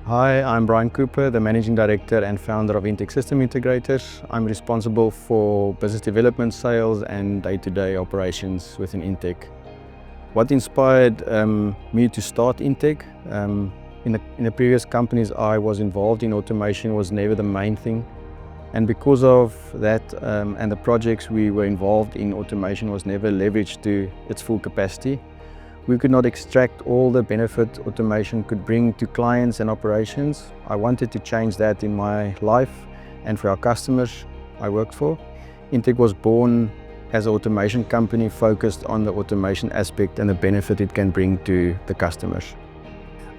Hi, I'm Brian Cooper, the Managing Director and founder of INTEG System Integrators. I'm responsible for business development, sales and day-to-day operations within INTEG. What inspired me to start INTEG? In the previous companies I was involved in, automation was never the main thing. And because of that and the projects we were involved in, automation was never leveraged to its full capacity. We could not extract all the benefit automation could bring to clients and operations. I wanted to change that in my life and for our customers I worked for. INTEG was born as an automation company focused on the automation aspect and the benefit it can bring to the customers.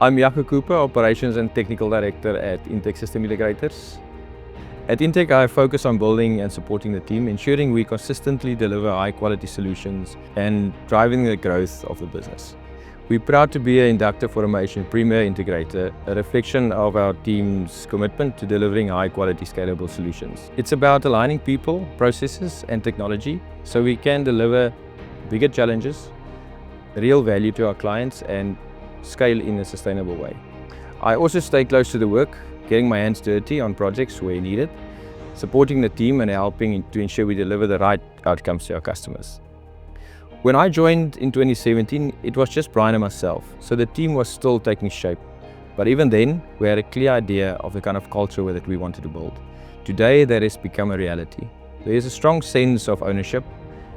I'm Jaco Cooper, Operations and Technical Director at INTEG System Integrators. At INTEG, I focus on building and supporting the team, ensuring we consistently deliver high-quality solutions and driving the growth of the business. We're proud to be an Inductive Automation Premier Integrator, a reflection of our team's commitment to delivering high-quality, scalable solutions. It's about aligning people, processes, and technology so we can deliver bigger challenges, real value to our clients, and scale in a sustainable way. I also stay close to the work, getting my hands dirty on projects where needed, supporting the team and helping to ensure we deliver the right outcomes to our customers. When I joined in 2017, it was just Brian and myself, so the team was still taking shape. But even then, we had a clear idea of the kind of culture that we wanted to build. Today, that has become a reality. There is a strong sense of ownership.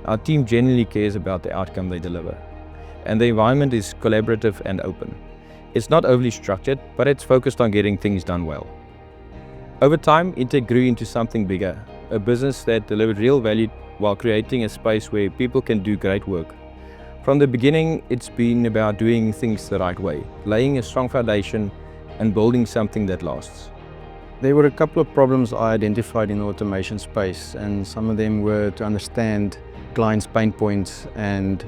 Our team genuinely cares about the outcome they deliver. And the environment is collaborative and open. It's not overly structured, but it's focused on getting things done well. Over time, INTEG grew into something bigger, a business that delivered real value while creating a space where people can do great work. From the beginning, it's been about doing things the right way, laying a strong foundation and building something that lasts. There were a couple of problems I identified in the automation space, and some of them were to understand clients' pain points and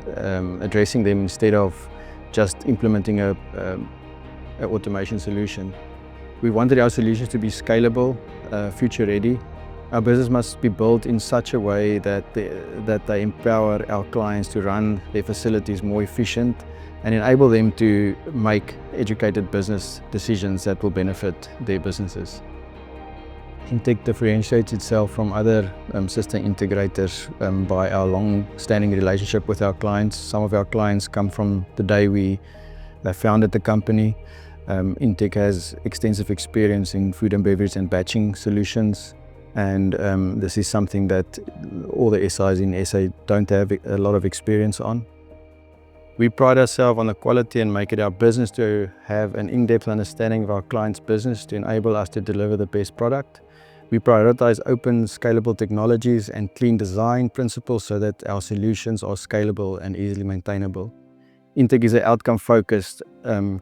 addressing them instead of just implementing an automation solution. We wanted our solutions to be scalable, future ready. Our business must be built in such a way that they empower our clients to run their facilities more efficient and enable them to make educated business decisions that will benefit their businesses. INTEG differentiates itself from other system integrators by our long-standing relationship with our clients. Some of our clients come from the day they founded the company. INTEG has extensive experience in food and beverage and batching solutions, and this is something that all the SIs in SA don't have a lot of experience on. We pride ourselves on the quality and make it our business to have an in-depth understanding of our client's business to enable us to deliver the best product. We prioritize open, scalable technologies and clean design principles so that our solutions are scalable and easily maintainable. INTEG is an outcome-focused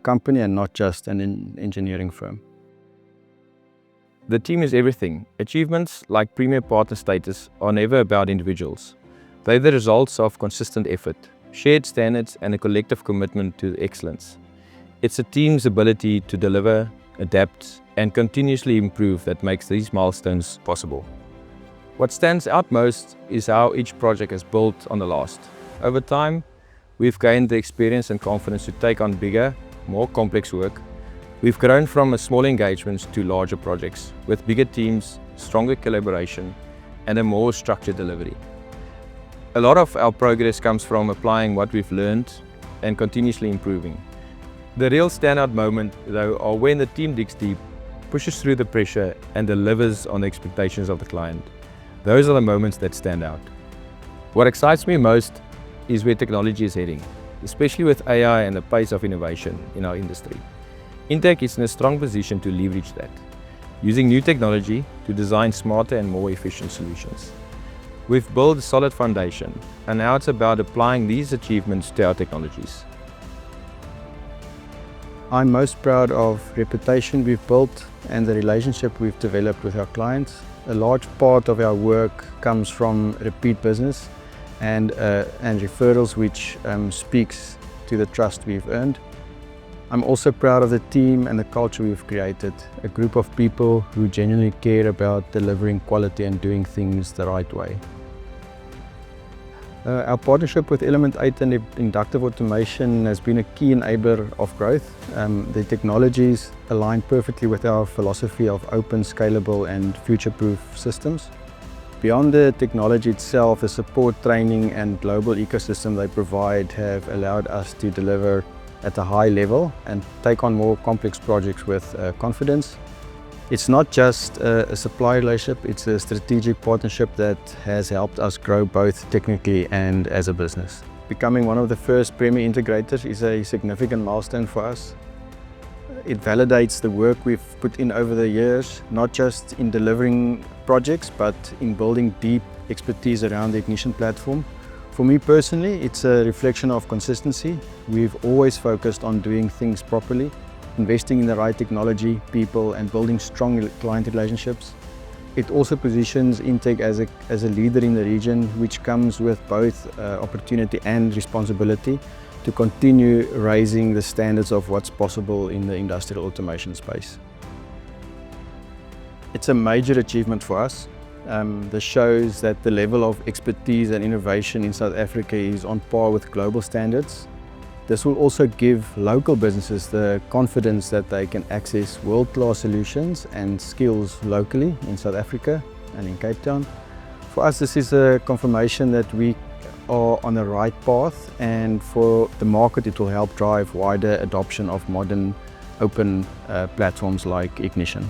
company and not just an engineering firm. The team is everything. Achievements like Premier Partner status are never about individuals. They're the results of consistent effort, shared standards and a collective commitment to excellence. It's a team's ability to deliver, adapt and continuously improve that makes these milestones possible. What stands out most is how each project has built on the last. Over time, we've gained the experience and confidence to take on bigger, more complex work. We've grown from small engagements to larger projects with bigger teams, stronger collaboration and a more structured delivery. A lot of our progress comes from applying what we've learned and continuously improving. The real standout moment, though, are when the team digs deep, pushes through the pressure and delivers on the expectations of the client. Those are the moments that stand out. What excites me most is where technology is heading, especially with AI and the pace of innovation in our industry. INTEG is in a strong position to leverage that, using new technology to design smarter and more efficient solutions. We've built a solid foundation, and now it's about applying these achievements to our technologies. I'm most proud of the reputation we've built and the relationship we've developed with our clients. A large part of our work comes from repeat business and referrals, which speaks to the trust we've earned. I'm also proud of the team and the culture we've created, a group of people who genuinely care about delivering quality and doing things the right way. Our partnership with Element 8 and Inductive Automation has been a key enabler of growth. The technologies align perfectly with our philosophy of open, scalable and future-proof systems. Beyond the technology itself, the support, training and global ecosystem they provide have allowed us to deliver at a high level and take on more complex projects with confidence. It's not just a supply relationship, it's a strategic partnership that has helped us grow both technically and as a business. Becoming one of the first Premier Integrators is a significant milestone for us. It validates the work we've put in over the years, not just in delivering projects, but in building deep expertise around the Ignition platform. For me personally, it's a reflection of consistency. We've always focused on doing things properly, investing in the right technology, people, and building strong client relationships. It also positions INTEG as a leader in the region, which comes with both opportunity and responsibility to continue raising the standards of what's possible in the industrial automation space. It's a major achievement for us. This shows that the level of expertise and innovation in South Africa is on par with global standards. This will also give local businesses the confidence that they can access world-class solutions and skills locally in South Africa and in Cape Town. For us, this is a confirmation that we are on the right path, and for the market it will help drive wider adoption of modern open platforms like Ignition.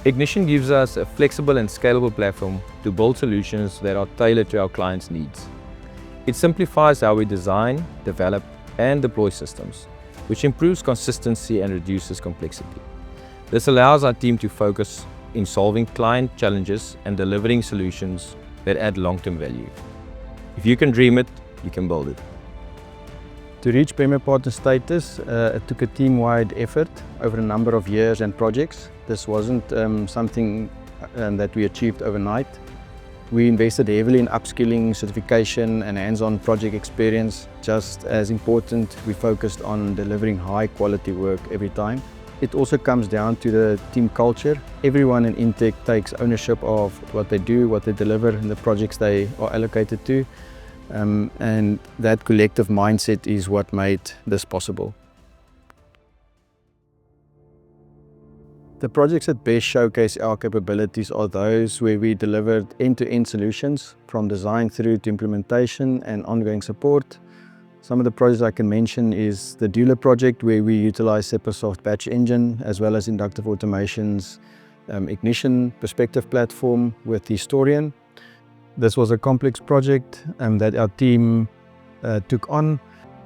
Ignition gives us a flexible and scalable platform to build solutions that are tailored to our clients' needs. It simplifies how we design, develop, and deploy systems, which improves consistency and reduces complexity. This allows our team to focus in solving client challenges and delivering solutions that add long-term value. If you can dream it, you can build it. To reach Premier Partner status, it took a team-wide effort over a number of years and projects. This wasn't something that we achieved overnight. We invested heavily in upskilling, certification and hands-on project experience. Just as important, we focused on delivering high-quality work every time. It also comes down to the team culture. Everyone in INTEG takes ownership of what they do, what they deliver, and the projects they are allocated to. And that collective mindset is what made this possible. The projects that best showcase our capabilities are those where we delivered end-to-end solutions, from design through to implementation and ongoing support. Some of the projects I can mention is the Doula project, where we utilize Sepasoft Batch Engine, as well as Inductive Automation's Ignition Perspective platform with the Historian. This was a complex project that our team took on.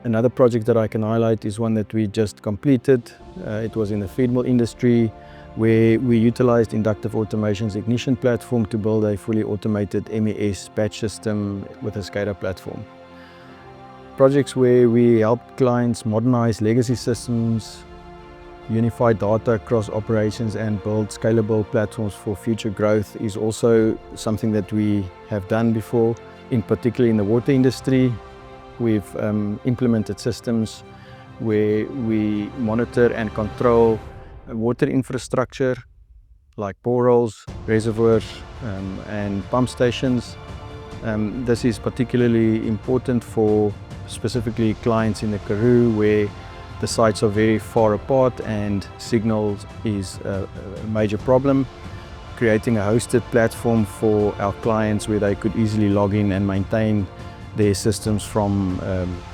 Another project that I can highlight is one that we just completed. It was in the feed mill industry, where we utilized Inductive Automation's Ignition platform to build a fully automated MES batch system with a SCADA platform. Projects where we helped clients modernize legacy systems, unify data across operations and build scalable platforms for future growth is also something that we have done before. In particular in the water industry, we've implemented systems where we monitor and control water infrastructure like boreholes, reservoirs and pump stations. This is particularly important for specifically clients in the Karoo, where the sites are very far apart and signal is a major problem. Creating a hosted platform for our clients where they could easily log in and maintain their systems from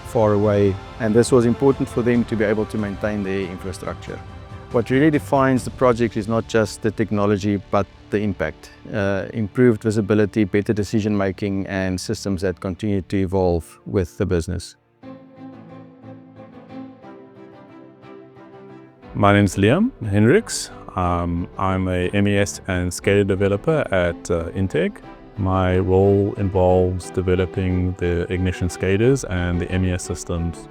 far away. And this was important for them to be able to maintain their infrastructure. What really defines the project is not just the technology, but the impact. Improved visibility, better decision making, and systems that continue to evolve with the business. My name is Liam Hendricks. I'm a MES and SCADA developer at INTEG. My role involves developing the Ignition SCADAs and the MES systems.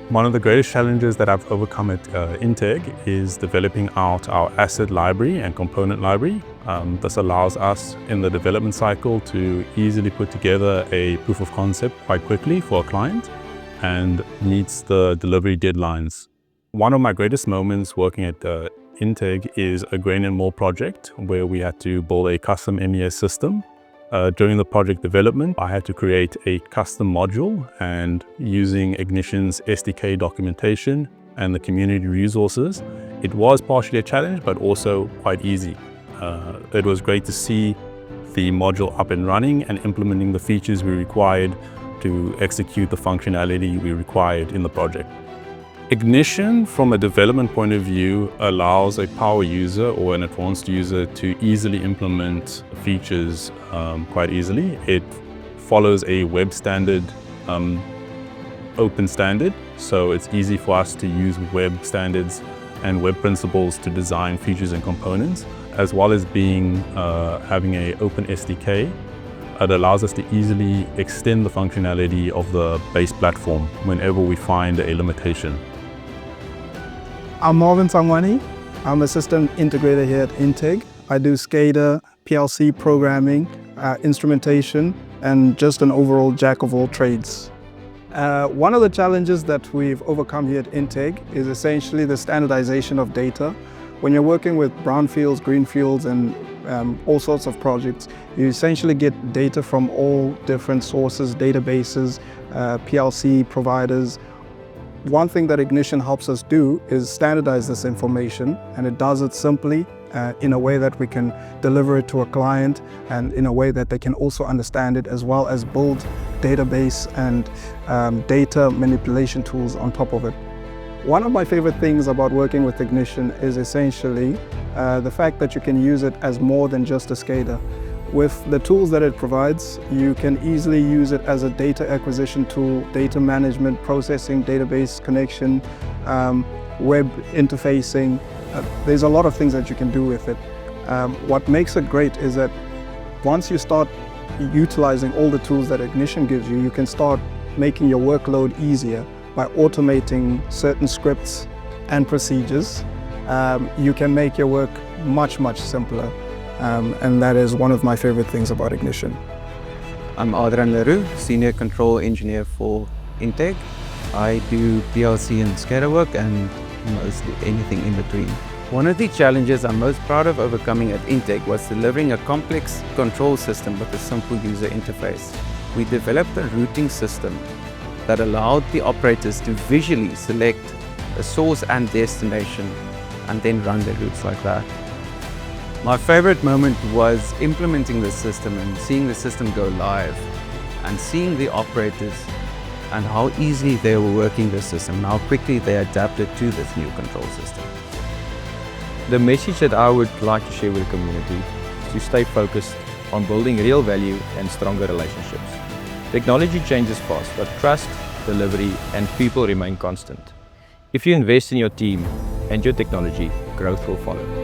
One of the greatest challenges that I've overcome at INTEG is developing out our asset library and component library. This allows us in the development cycle to easily put together a proof of concept quite quickly for a client and meets the delivery deadlines. One of my greatest moments working at INTEG is a grain and mold project where we had to build a custom MES system. During the project development, I had to create a custom module, and using Ignition's SDK documentation and the community resources, it was partially a challenge, but also quite easy. It was great to see the module up and running and implementing the features we required to execute the functionality we required in the project. Ignition, from a development point of view, allows a power user or an advanced user to easily implement features quite easily. It follows a web standard, open standard, so it's easy for us to use web standards and web principles to design features and components, as well as having an open SDK. It allows us to easily extend the functionality of the base platform whenever we find a limitation. I'm Marvin Sangwani. I'm a system integrator here at INTEG. I do SCADA, PLC programming, instrumentation, and just an overall jack of all trades. One of the challenges that we've overcome here at INTEG is essentially the standardization of data. When you're working with brownfields, greenfields, and all sorts of projects, you essentially get data from all different sources, databases, PLC providers. One thing that Ignition helps us do is standardize this information, and it does it simply in a way that we can deliver it to a client and in a way that they can also understand it, as well as build database and data manipulation tools on top of it. One of my favorite things about working with Ignition is essentially the fact that you can use it as more than just a SCADA. With the tools that it provides, you can easily use it as a data acquisition tool, data management, processing, database connection, web interfacing. There's a lot of things that you can do with it. What makes it great is that once you start utilizing all the tools that Ignition gives you, you can start making your workload easier by automating certain scripts and procedures. You can make your work much, much simpler. And that is one of my favorite things about Ignition. I'm Adrian Leroux, Senior Control Engineer for INTEG. I do PLC and SCADA work and mostly anything in between. One of the challenges I'm most proud of overcoming at INTEG was delivering a complex control system with a simple user interface. We developed a routing system that allowed the operators to visually select a source and destination and then run their routes like that. My favorite moment was implementing the system and seeing the system go live and seeing the operators and how easily they were working the system and how quickly they adapted to this new control system. The message that I would like to share with the community is to stay focused on building real value and stronger relationships. Technology changes fast, but trust, delivery, and people remain constant. If you invest in your team and your technology, growth will follow.